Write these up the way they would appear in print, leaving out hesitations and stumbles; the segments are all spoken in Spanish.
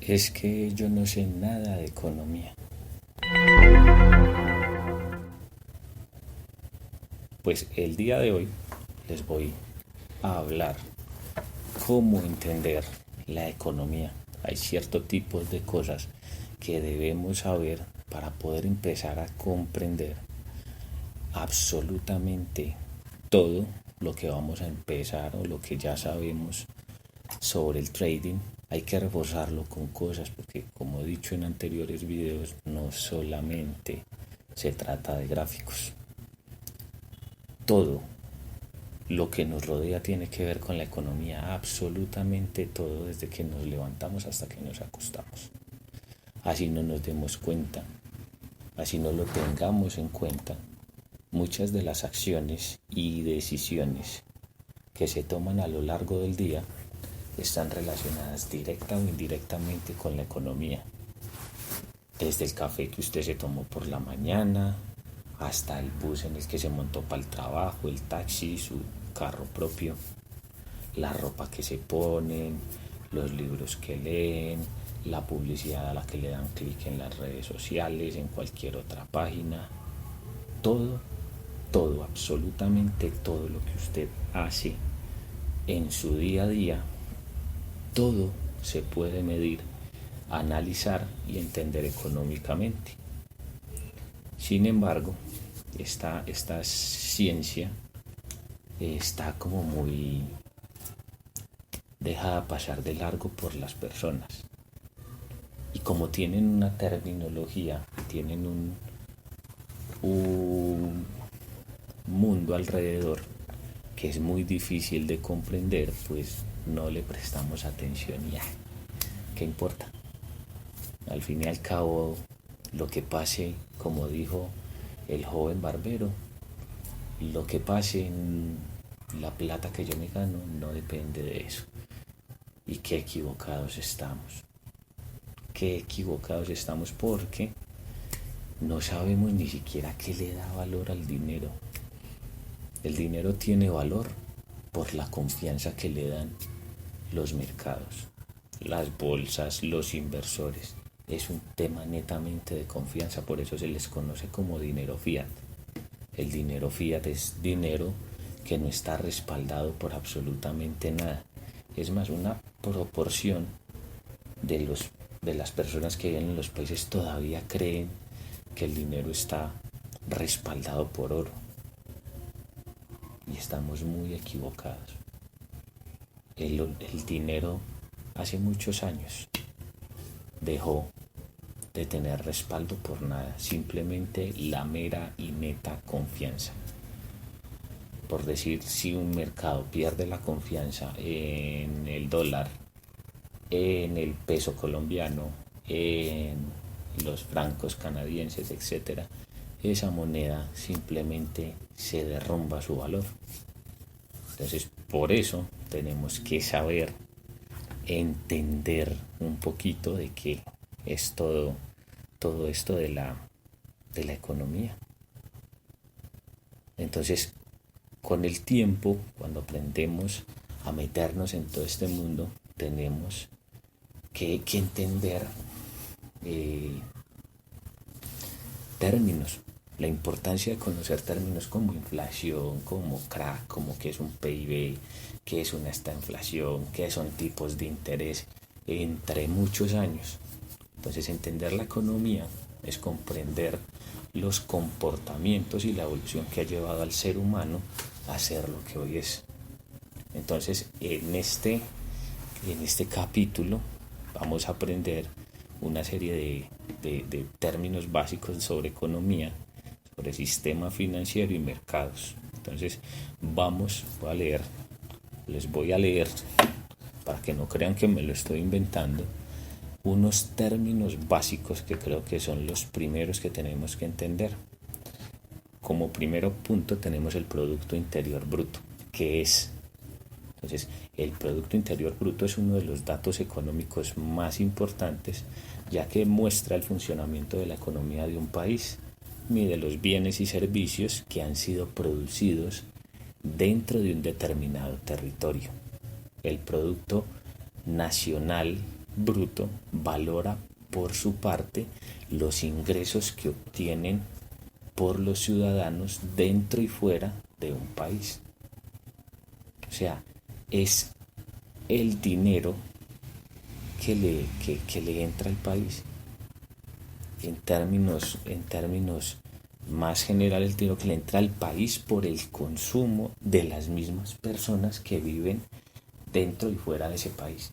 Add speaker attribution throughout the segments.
Speaker 1: Es que yo no sé nada de economía. Pues el día de hoy les voy a hablar cómo entender la economía. Hay ciertos tipos de cosas que debemos saber para poder empezar a comprender absolutamente todo lo que vamos a empezar o lo que ya sabemos sobre el trading. Hay que reforzarlo con cosas porque, como he dicho en anteriores videos, no solamente se trata de gráficos. Todo lo que nos rodea tiene que ver con la economía, absolutamente todo, desde que nos levantamos hasta que nos acostamos. Así no nos demos cuenta, así no lo tengamos en cuenta, muchas de las acciones y decisiones que se toman a lo largo del día están relacionadas directa o indirectamente con la economía. Desde el café que usted se tomó por la mañana, hasta el bus en el que se montó para el trabajo, el taxi, su carro propio, la ropa que se ponen, los libros que leen, la publicidad a la que le dan clic en las redes sociales, en cualquier otra página. Todo, absolutamente todo lo que usted hace en su día a día, todo se puede medir, analizar y entender económicamente. Sin embargo, esta ciencia está como muy dejada pasar de largo por las personas. Y como tienen una terminología, tienen un mundo alrededor que es muy difícil de comprender, pues no le prestamos atención y ¿qué importa? Al fin y al cabo, lo que pase, como dijo el joven barbero, lo que pase en la plata que yo me gano no depende de eso. Y qué equivocados estamos. Qué equivocados estamos porque no sabemos ni siquiera qué le da valor al dinero. El dinero tiene valor por la confianza que le dan los mercados, las bolsas, los inversores. Es un tema netamente de confianza, por eso se les conoce como dinero fiat. El dinero fiat es dinero que no está respaldado por absolutamente nada. Es más, una proporción de las personas que viven en los países todavía creen que el dinero está respaldado por oro. Y estamos muy equivocados. El dinero hace muchos años dejó de tener respaldo por nada, simplemente la mera y neta confianza. Por decir, si un mercado pierde la confianza en el dólar, en el peso colombiano, en los francos canadienses, etc., esa moneda simplemente se derrumba su valor. Entonces, por eso tenemos que saber entender un poquito de qué es todo esto de la economía. Entonces, con el tiempo, cuando aprendemos a meternos en todo este mundo, tenemos que entender términos, la importancia de conocer términos como inflación, como crack, como qué es un PIB, qué es una inflación, qué son tipos de interés, entre muchos años. Entonces, entender la economía es comprender los comportamientos y la evolución que ha llevado al ser humano a ser lo que hoy es. Entonces, en este capítulo vamos a aprender una serie de términos básicos sobre economía, sobre sistema financiero y mercados. Entonces, les voy a leer, para que no crean que me lo estoy inventando, unos términos básicos que creo que son los primeros que tenemos que entender. Como primer punto tenemos el Producto Interior Bruto, que es. Entonces, el Producto Interior Bruto es uno de los datos económicos más importantes, ya que muestra el funcionamiento de la economía de un país, mide los bienes y servicios que han sido producidos dentro de un determinado territorio. El Producto Nacional Bruto valora por su parte los ingresos que obtienen por los ciudadanos dentro y fuera de un país. O sea, es el dinero que le entra al país. En términos más generales, el dinero que le entra al país por el consumo de las mismas personas que viven dentro y fuera de ese país.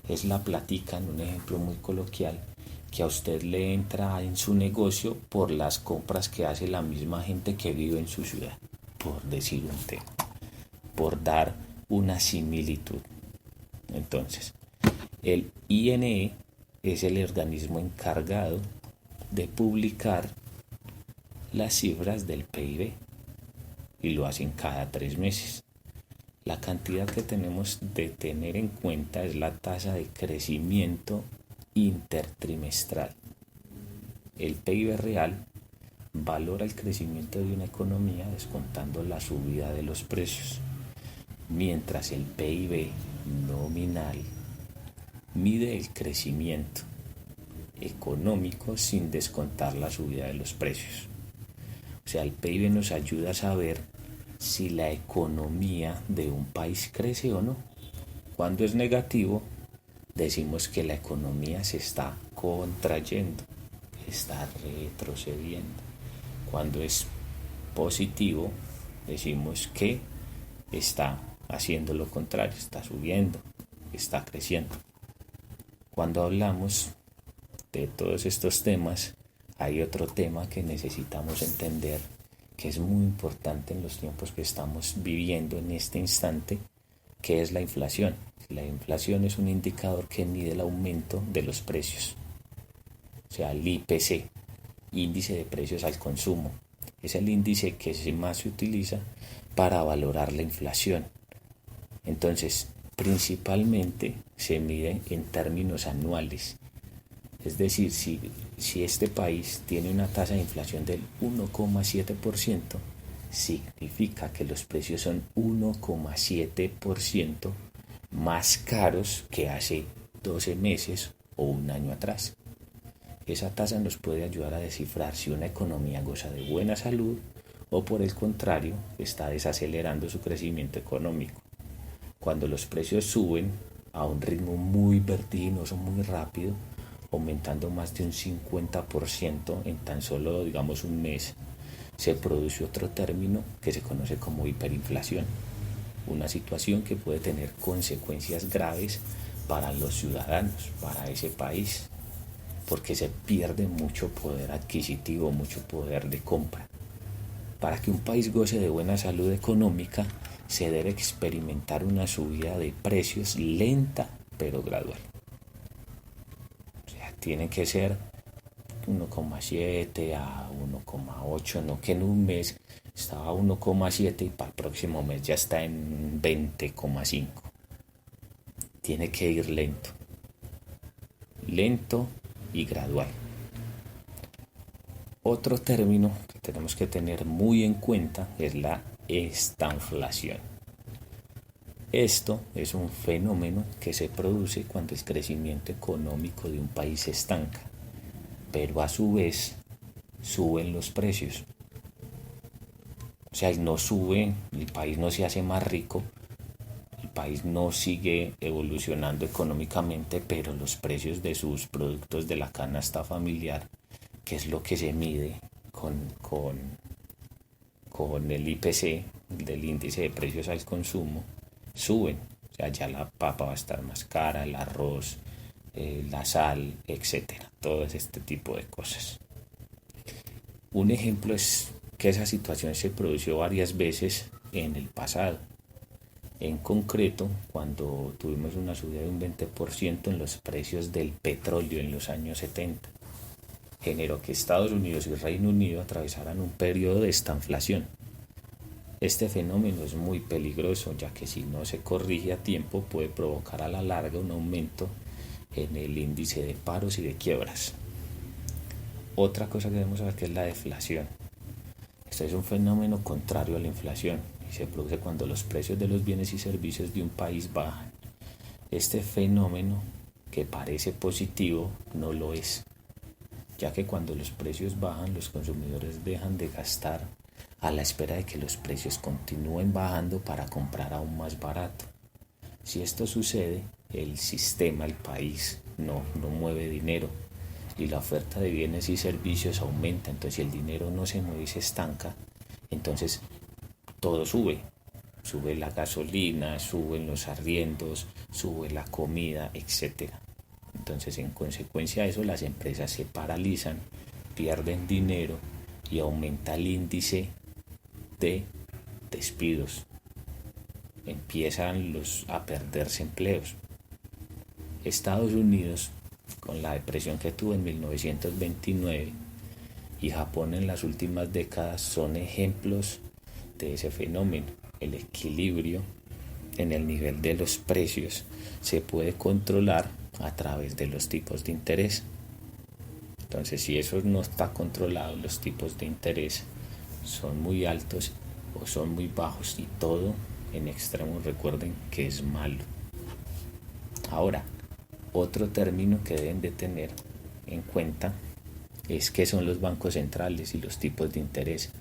Speaker 1: Es la platica, en un ejemplo muy coloquial, que a usted le entra en su negocio por las compras que hace la misma gente que vive en su ciudad, por decir un tema, por dar una similitud. Entonces, el INE es el organismo encargado de publicar las cifras del PIB y lo hacen cada 3 meses. La cantidad que tenemos de tener en cuenta es la tasa de crecimiento intertrimestral. El PIB real valora el crecimiento de una economía descontando la subida de los precios, mientras el PIB nominal mide el crecimiento económico sin descontar la subida de los precios. O sea, el PIB nos ayuda a saber si la economía de un país crece o no. Cuando es negativo, decimos que la economía se está contrayendo, está retrocediendo. Cuando es positivo, decimos que está haciendo lo contrario, está subiendo, está creciendo. Cuando hablamos de todos estos temas, hay otro tema que necesitamos entender, que es muy importante en los tiempos que estamos viviendo en este instante, que es la inflación. La inflación es un indicador que mide el aumento de los precios. O sea, el IPC, índice de precios al consumo, es el índice que más se utiliza para valorar la inflación. Entonces, principalmente se mide en términos anuales. Es decir, si este país tiene una tasa de inflación del 1,7%, significa que los precios son 1,7% más caros que hace 12 meses o un año atrás. Esa tasa nos puede ayudar a descifrar si una economía goza de buena salud o por el contrario está desacelerando su crecimiento económico. Cuando los precios suben a un ritmo muy vertiginoso, muy rápido, aumentando más de un 50% en tan solo, digamos, un mes, se produce otro término que se conoce como hiperinflación, una situación que puede tener consecuencias graves para los ciudadanos, para ese país, porque se pierde mucho poder adquisitivo, mucho poder de compra. Para que un país goce de buena salud económica, se debe experimentar una subida de precios lenta pero gradual. O sea, tiene que ser 1,7 a 1,8, no que en un mes estaba a 1,7 y para el próximo mes ya está en 20,5. Tiene que ir lento y gradual. Otro término que tenemos que tener muy en cuenta es la estanflación. Esto es un fenómeno que se produce cuando el crecimiento económico de un país se estanca, pero a su vez suben los precios. O sea, no sube, el país no se hace más rico, el país no sigue evolucionando económicamente, pero los precios de sus productos de la canasta familiar, que es lo que se mide con el IPC, del índice de precios al consumo, suben. O sea, ya la papa va a estar más cara, el arroz, la sal, etcétera. Todo este tipo de cosas. Un ejemplo es que esa situación se produjo varias veces en el pasado. En concreto, cuando tuvimos una subida de un 20% en los precios del petróleo en los años 70, generó que Estados Unidos y Reino Unido atravesaran un periodo de estanflación. Este fenómeno es muy peligroso, ya que si no se corrige a tiempo puede provocar a la larga un aumento en el índice de paros y de quiebras. Otra cosa que debemos saber que es la deflación. Este es un fenómeno contrario a la inflación y se produce cuando los precios de los bienes y servicios de un país bajan. Este fenómeno que parece positivo no lo es, ya que cuando los precios bajan, los consumidores dejan de gastar a la espera de que los precios continúen bajando para comprar aún más barato. Si esto sucede, el sistema, el país, no mueve dinero y la oferta de bienes y servicios aumenta. Entonces, si el dinero no se mueve y se estanca, entonces todo sube. Sube la gasolina, suben los arriendos, sube la comida, etc. Entonces, en consecuencia de eso, las empresas se paralizan, pierden dinero y aumenta el índice de despidos. Empiezan a perderse empleos. Estados Unidos, con la depresión que tuvo en 1929, y Japón en las últimas décadas son ejemplos de ese fenómeno. El equilibrio en el nivel de los precios se puede controlar a través de los tipos de interés. Entonces, si eso no está controlado, los tipos de interés son muy altos o son muy bajos, y todo en extremo, recuerden que es malo. Ahora, otro término que deben de tener en cuenta es qué son los bancos centrales y los tipos de interés.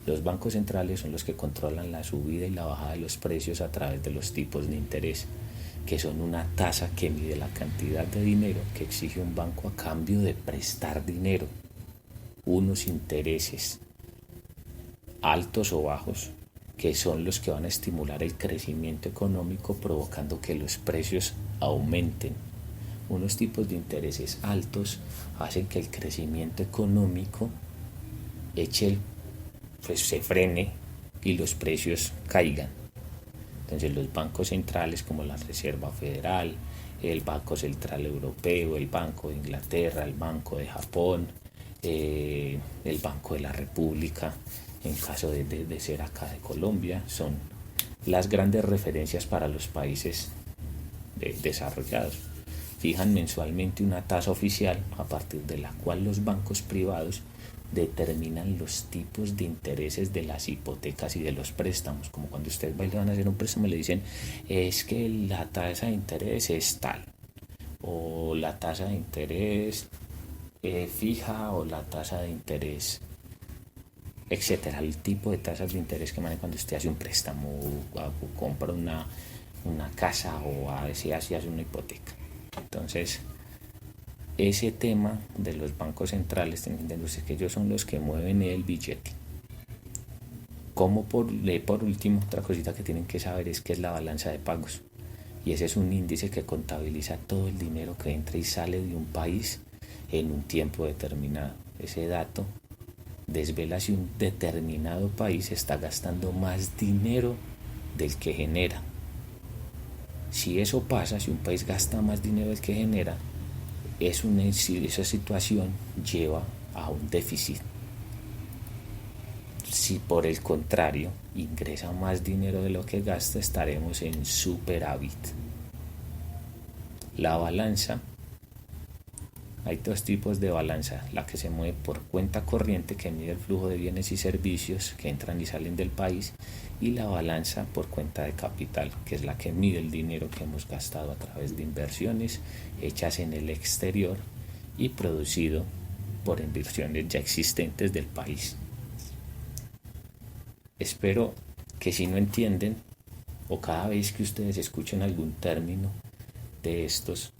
Speaker 1: Los bancos centrales son los que controlan la subida y la bajada de los precios a través de los tipos de interés, que son una tasa que mide la cantidad de dinero que exige un banco a cambio de prestar dinero. Unos intereses altos o bajos, que son los que van a estimular el crecimiento económico, provocando que los precios aumenten. Unos tipos de intereses altos hacen que el crecimiento económico se frene y los precios caigan. Entonces, los bancos centrales como la Reserva Federal, el Banco Central Europeo, el Banco de Inglaterra, el Banco de Japón, el Banco de la República, en caso de ser acá de Colombia, son las grandes referencias para los países desarrollados. Fijan mensualmente una tasa oficial a partir de la cual los bancos privados determinan los tipos de intereses de las hipotecas y de los préstamos. Como cuando ustedes van a hacer un préstamo y le dicen, es que la tasa de interés es tal, o la tasa de interés fija, o la tasa de interés, etcétera. El tipo de tasas de interés que maneja cuando usted hace un préstamo o compra una casa, o si hace una hipoteca. Entonces, ese tema de los bancos centrales, entendiéndose que ellos son los que mueven el billete. Como por último, otra cosita que tienen que saber es que es la balanza de pagos. Y ese es un índice que contabiliza todo el dinero que entra y sale de un país en un tiempo determinado. Ese dato desvela si un determinado país está gastando más dinero del que genera. Si eso pasa, si un país gasta más dinero del que genera, esa situación lleva a un déficit. Si por el contrario ingresa más dinero de lo que gasta, estaremos en superávit. La balanza, hay dos tipos de balanza: la que se mueve por cuenta corriente, que mide el flujo de bienes y servicios que entran y salen del país, y la balanza por cuenta de capital, que es la que mide el dinero que hemos gastado a través de inversiones hechas en el exterior y producido por inversiones ya existentes del país. Espero que si no entienden, o cada vez que ustedes escuchen algún término de estos,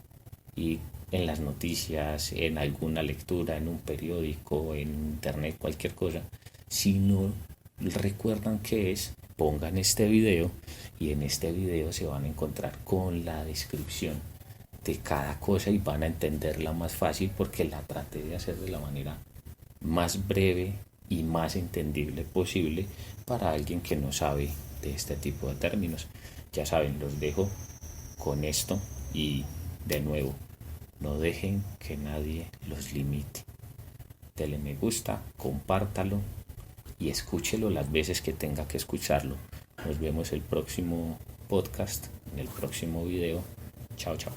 Speaker 1: y en las noticias, en alguna lectura, en un periódico, en internet, cualquier cosa, si no recuerdan qué es, pongan este video, y en este video se van a encontrar con la descripción de cada cosa y van a entenderla más fácil, porque la traté de hacer de la manera más breve y más entendible posible para alguien que no sabe de este tipo de términos. Ya saben, los dejo con esto, y de nuevo, no dejen que nadie los limite. Dele me gusta, compártalo y escúchelo las veces que tenga que escucharlo. Nos vemos el próximo podcast, en el próximo video. Chao, chao.